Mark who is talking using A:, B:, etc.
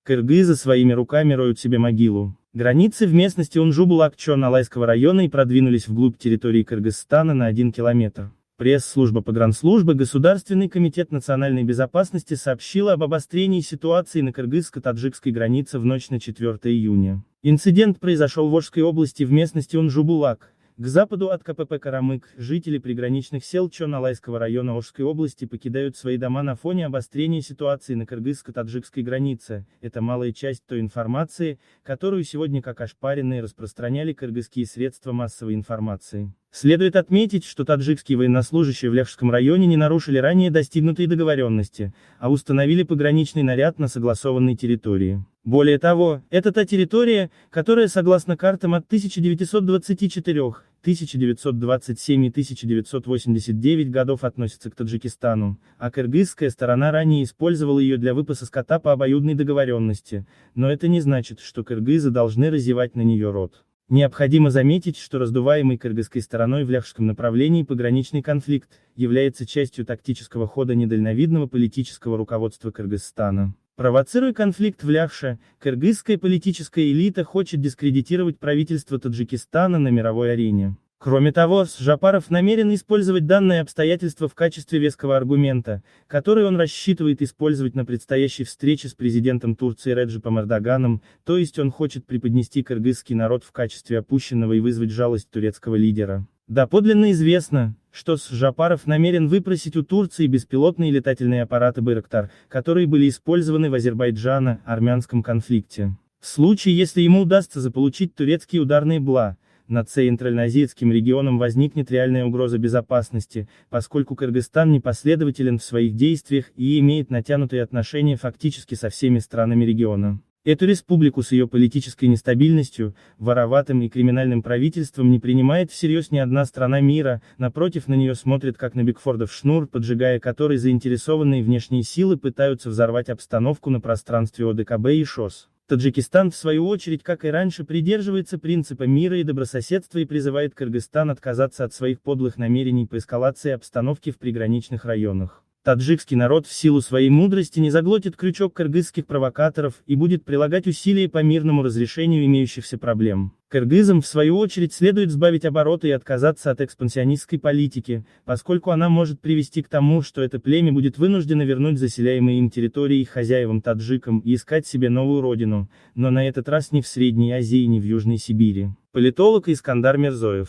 A: Кыргызы своими руками роют себе могилу. Границы в местности Унжу-Булак-Чон-Алайского района и продвинулись вглубь территории Кыргызстана на 1 километр. Пресс-служба погранслужбы Государственный комитет национальной безопасности сообщила об обострении ситуации на кыргызско-таджикской границе в ночь на 4 июня. Инцидент произошел в Ошской области в местности Унжу-Булак. К западу от КПП Карамык, жители приграничных сел Чон-Алайского района Ошской области покидают свои дома на фоне обострения ситуации на кыргызско-таджикской границе. Это малая часть той информации, которую сегодня как ошпаренные распространяли кыргызские средства массовой информации. Следует отметить, что таджикские военнослужащие в Ляхском районе не нарушили ранее достигнутые договоренности, а установили пограничный наряд на согласованной территории. Более того, это та территория, которая согласно картам от 1924, 1927 и 1989 годов относится к Таджикистану, а кыргызская сторона ранее использовала ее для выпаса скота по обоюдной договоренности, но это не значит, что кыргызы должны разевать на нее рот. Необходимо заметить, что раздуваемый кыргызской стороной в ляхском направлении пограничный конфликт является частью тактического хода недальновидного политического руководства Кыргызстана. Провоцируя конфликт в Ляхше, кыргызская политическая элита хочет дискредитировать правительство Таджикистана на мировой арене. Кроме того, Жапаров намерен использовать данное обстоятельство в качестве веского аргумента, который он рассчитывает использовать на предстоящей встрече с президентом Турции Реджепом Эрдоганом, то есть он хочет преподнести кыргызский народ в качестве опущенного и вызвать жалость турецкого лидера. Доподлинно известно, что Жапаров намерен выпросить у Турции беспилотные летательные аппараты «Байрактар», которые были использованы в Азербайджано-армянском конфликте. В случае, если ему удастся заполучить турецкие ударные БЛА, над центральноазиатским регионом возникнет реальная угроза безопасности, поскольку Кыргызстан непоследователен в своих действиях и имеет натянутые отношения фактически со всеми странами региона. Эту республику с ее политической нестабильностью, вороватым и криминальным правительством не принимает всерьез ни одна страна мира, напротив, на нее смотрят как на Бигфордов шнур, поджигая который заинтересованные внешние силы пытаются взорвать обстановку на пространстве ОДКБ и ШОС. Таджикистан, в свою очередь, как и раньше, придерживается принципа мира и добрососедства и призывает Кыргызстан отказаться от своих подлых намерений по эскалации обстановки в приграничных районах. Таджикский народ в силу своей мудрости не заглотит крючок кыргызских провокаторов и будет прилагать усилия по мирному разрешению имеющихся проблем. Кыргызам, в свою очередь, следует сбавить обороты и отказаться от экспансионистской политики, поскольку она может привести к тому, что это племя будет вынуждено вернуть заселяемые им территории хозяевам-таджикам и искать себе новую родину, но на этот раз не в Средней Азии, не в Южной Сибири. Политолог Искандар Мирзоев.